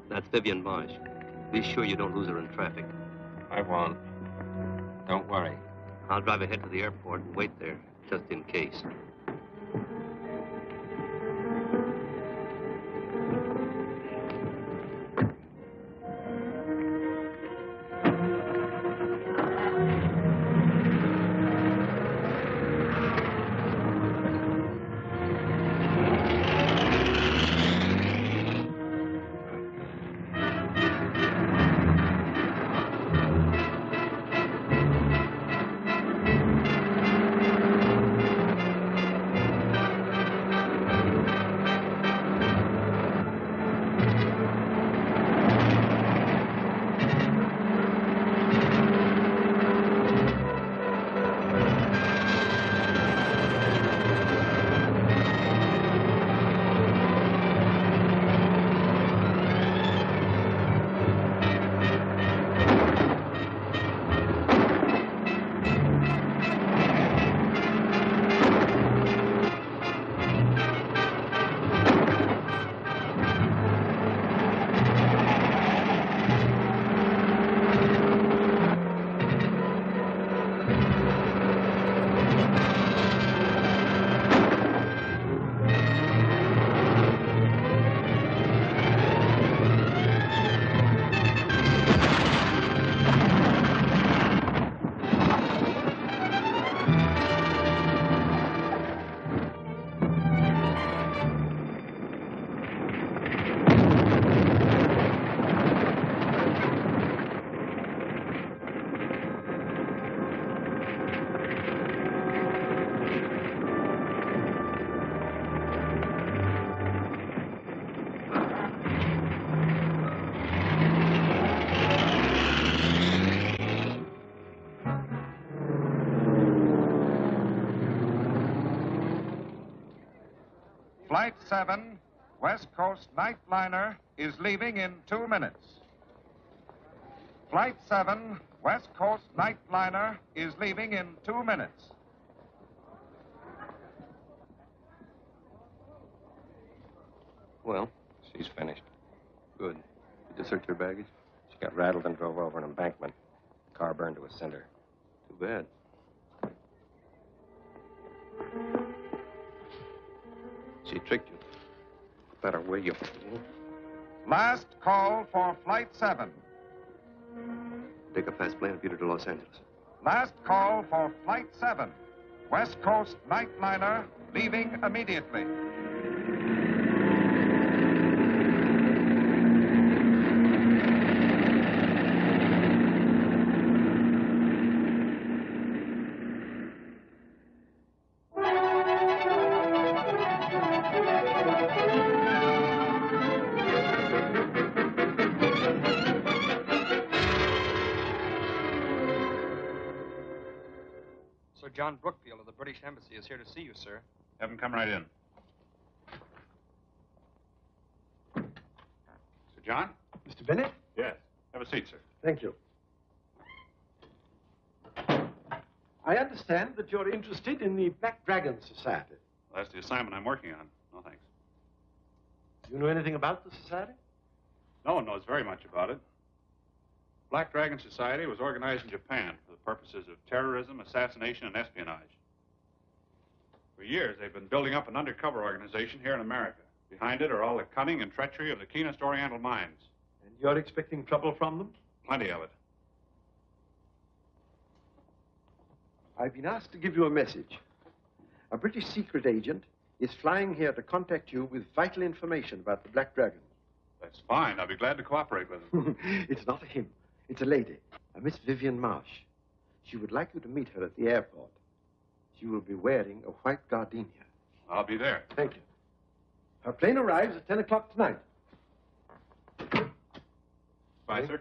That's Vivian Marsh. Be sure you don't lose her in traffic. I won't. Don't worry. I'll drive ahead to the airport and wait there, just in case. Flight 7, West Coast nightliner, is leaving in 2 minutes. Flight 7, West Coast nightliner, is leaving in 2 minutes. Well? She's finished. Good. Did you search her baggage? She got rattled and drove over an embankment. Car burned to a cinder. Too bad. She tricked you. Better will you? Last call for Flight 7. Take a fast plane and beat her to Los Angeles. Last call for Flight 7, West Coast nightliner, leaving immediately. John Brookfield of the British Embassy is here to see you, sir. Have him come right in. Sir John? Mr. Bennett? Yes. Have a seat, sir. Thank you. I understand that you're interested in the Black Dragon Society. Well, that's the assignment I'm working on. No, thanks. Do you know anything about the society? No one knows very much about it. Black Dragon Society was organized in Japan for the purposes of terrorism, assassination, and espionage. For years, they've been building up an undercover organization here in America. Behind it are all the cunning and treachery of the keenest Oriental minds. And you're expecting trouble from them? Plenty of it. I've been asked to give you a message. A British secret agent is flying here to contact you with vital information about the Black Dragon. That's fine. I'll be glad to cooperate with him. It's not a him. It's a lady, a Miss Vivian Marsh. She would like you to meet her at the airport. She will be wearing a white gardenia. I'll be there. Thank you. Her plane arrives at 10 o'clock tonight. Bye, sir.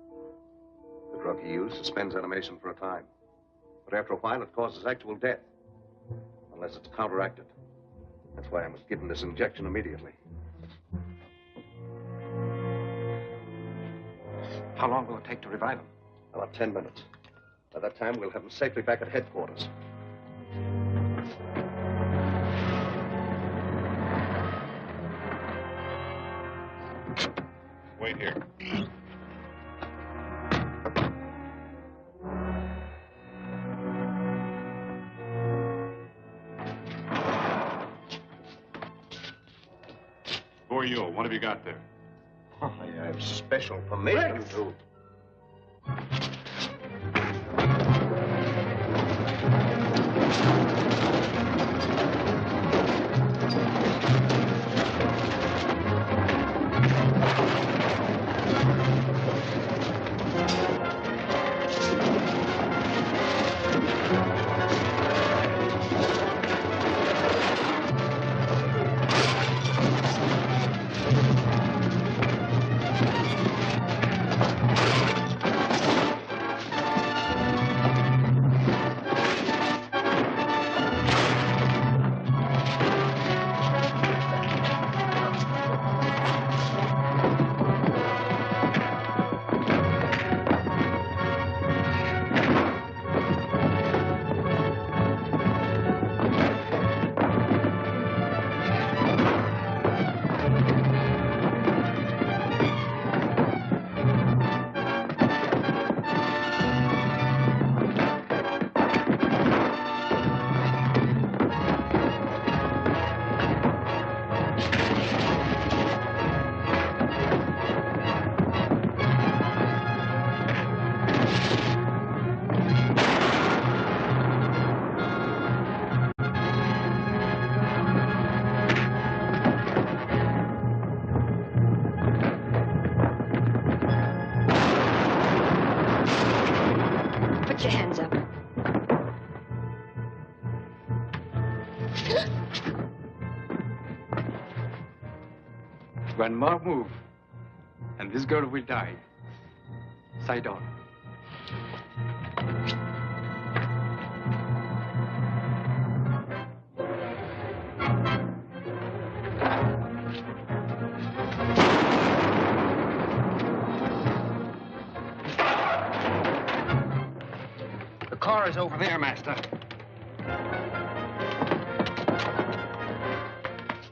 drug he used suspends animation for a time. But after a while, it causes actual death. Unless it's counteracted. That's why I must give him this injection immediately. How long will it take to revive him? About 10 minutes. By that time, we'll have him safely back at headquarters. Wait here. Who are you? What have you got there? Oh, I have special permission to... Put your hands up. One more move, and this girl will die. Side on. The car is over there, Master.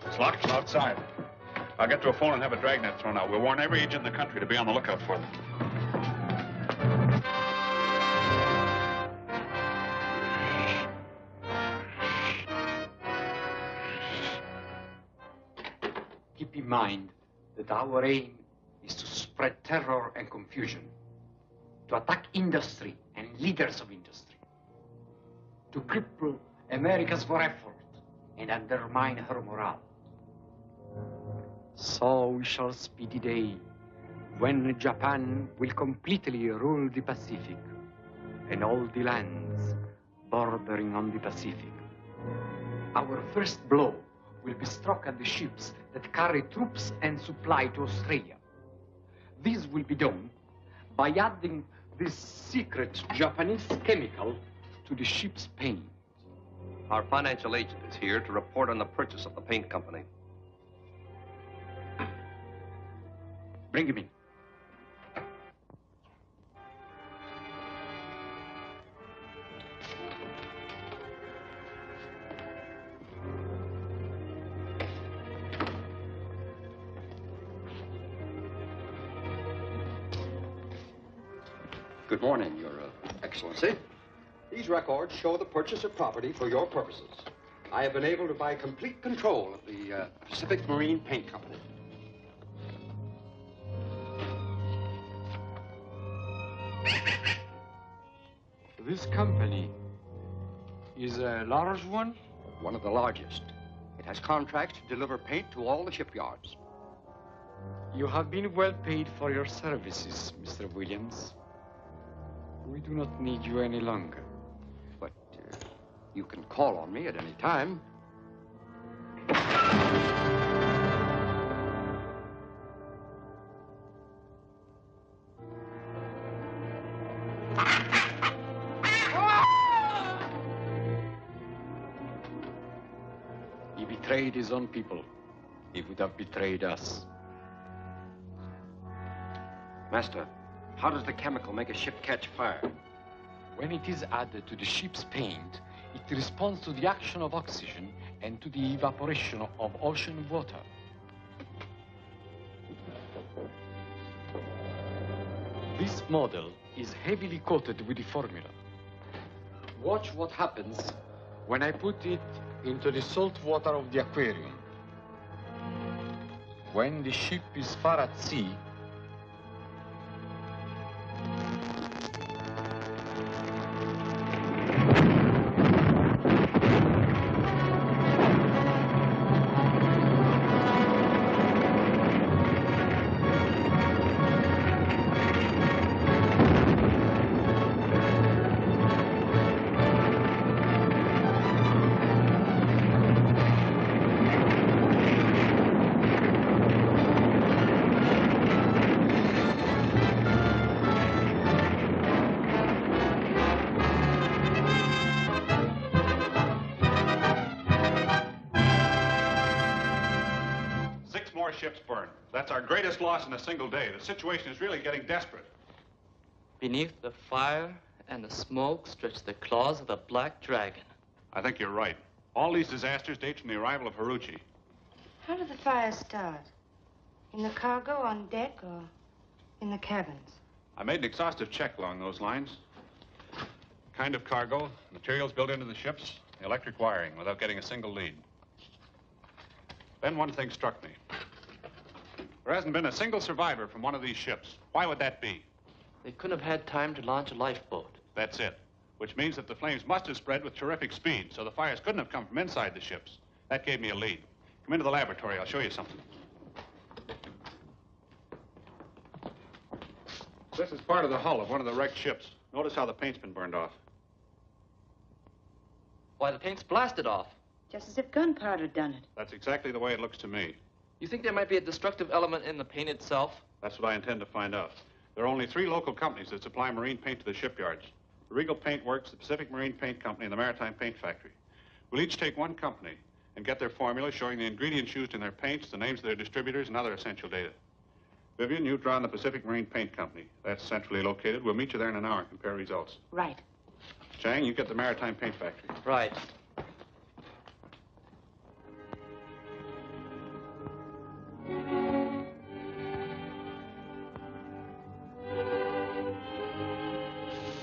It's locked from outside. I'll get to a phone and have a dragnet thrown out. We'll warn every agent in the country to be on the lookout for them. Keep in mind that our aim is to spread terror and confusion, to attack industry and leaders of industry, to cripple America's war effort and undermine her morale. So we shall speed the day when Japan will completely rule the Pacific and all the lands bordering on the Pacific. Our first blow will be struck at the ships that carry troops and supply to Australia. This will be done by adding this secret Japanese chemical to the ship's paint. Our financial agent is here to report on the purchase of the paint company. Bring him in. Good morning, Your Excellency. These records show the purchase of property for your purposes. I have been able to buy complete control of the Pacific Marine Paint Company. This company is a large one? One of the largest. It has contracts to deliver paint to all the shipyards. You have been well paid for your services, Mr. Williams. We do not need you any longer. But you can call on me at any time. betrayed his own people, he would have betrayed us. Master, how does the chemical make a ship catch fire? When it is added to the ship's paint, it responds to the action of oxygen and to the evaporation of ocean water. This model is heavily coated with the formula. Watch what happens when I put it into the salt water of the aquarium. When the ship is far at sea, ships burned. That's our greatest loss in a single day. The situation is really getting desperate. Beneath the fire and the smoke stretch the claws of the Black Dragon. I think you're right. All these disasters date from the arrival of Haruchi. How did the fire start? In the cargo, on deck, or in the cabins? I made an exhaustive check along those lines. Kind of cargo, materials built into the ships, the electric wiring, without getting a single lead. Then one thing struck me. There hasn't been a single survivor from one of these ships. Why would that be? They couldn't have had time to launch a lifeboat. That's it. Which means that the flames must have spread with terrific speed, so the fires couldn't have come from inside the ships. That gave me a lead. Come into the laboratory. I'll show you something. This is part of the hull of one of the wrecked ships. Notice how the paint's been burned off. Why, the paint's blasted off. Just as if gunpowder had done it. That's exactly the way it looks to me. You think there might be a destructive element in the paint itself? That's what I intend to find out. There are only 3 local companies that supply marine paint to the shipyards. The Regal Paint Works, the Pacific Marine Paint Company, and the Maritime Paint Factory. We'll each take one company and get their formula showing the ingredients used in their paints, the names of their distributors, and other essential data. Vivian, you draw on the Pacific Marine Paint Company. That's centrally located. We'll meet you there in an hour and compare results. Right. Chang, you get the Maritime Paint Factory. Right.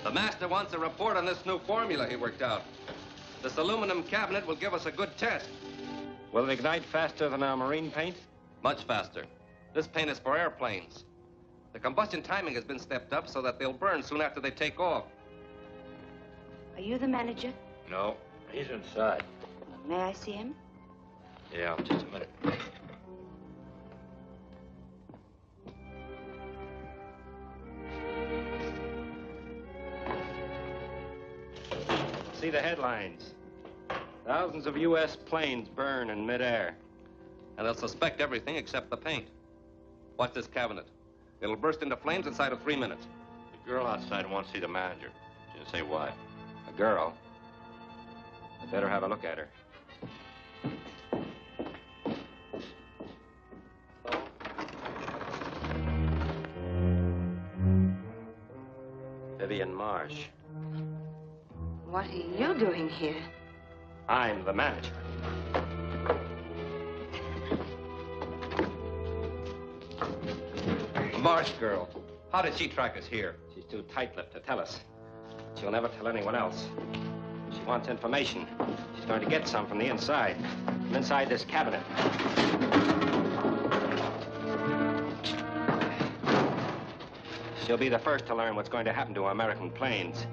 The master wants a report on this new formula he worked out. This aluminum cabinet will give us a good test. Will it ignite faster than our marine paint? Much faster. This paint is for airplanes. The combustion timing has been stepped up so that they'll burn soon after they take off. Are you the manager? No, he's inside. May I see him? Yeah, just a minute. See the headlines. Thousands of U.S. planes burn in midair. And they'll suspect everything except the paint. Watch this cabinet. It'll burst into flames inside of 3 minutes. The girl outside wants to see the manager. She didn't say why. A girl? I better have a look at her. Vivian Marsh. What are you doing here? I'm the manager. The Marsh girl. How did she track us here? She's too tight-lipped to tell us. She'll never tell anyone else. She wants information. She's going to get some from the inside. From inside this cabinet. She'll be the first to learn what's going to happen to American planes.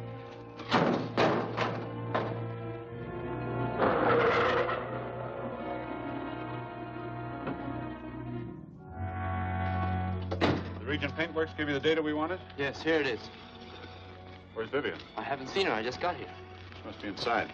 Agent Paintworks give you the data we wanted? Yes, here it is. Where's Vivian? I haven't seen her. I just got here. She must be inside.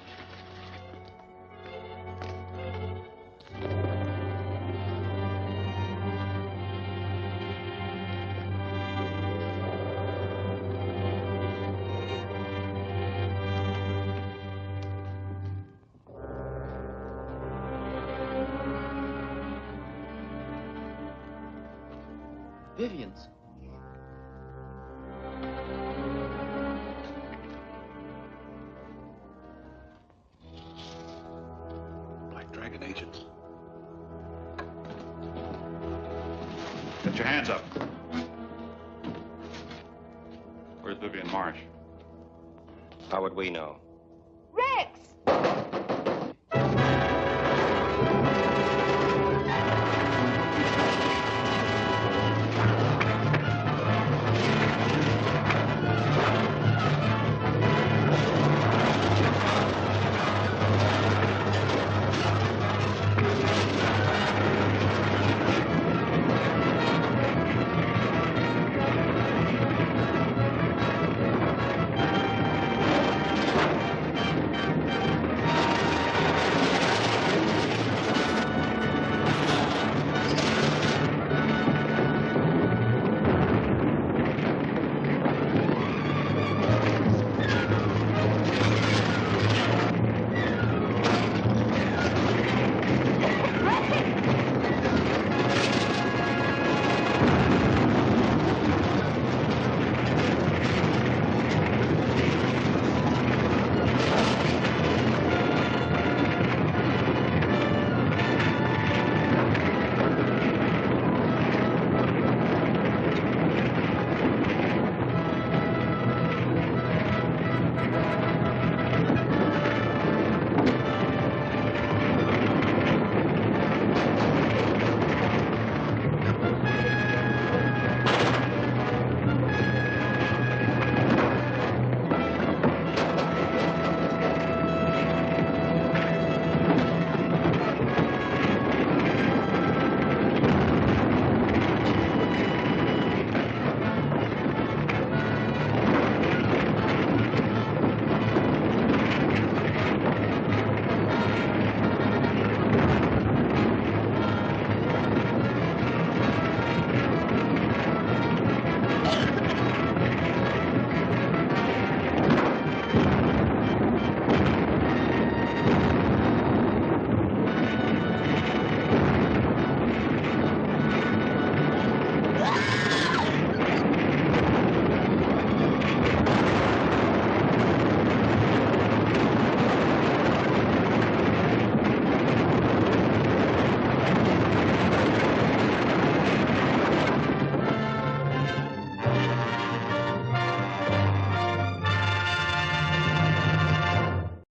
Vivian's. Black Dragon agents. Get your hands up. Where's Vivian Marsh? How would we know?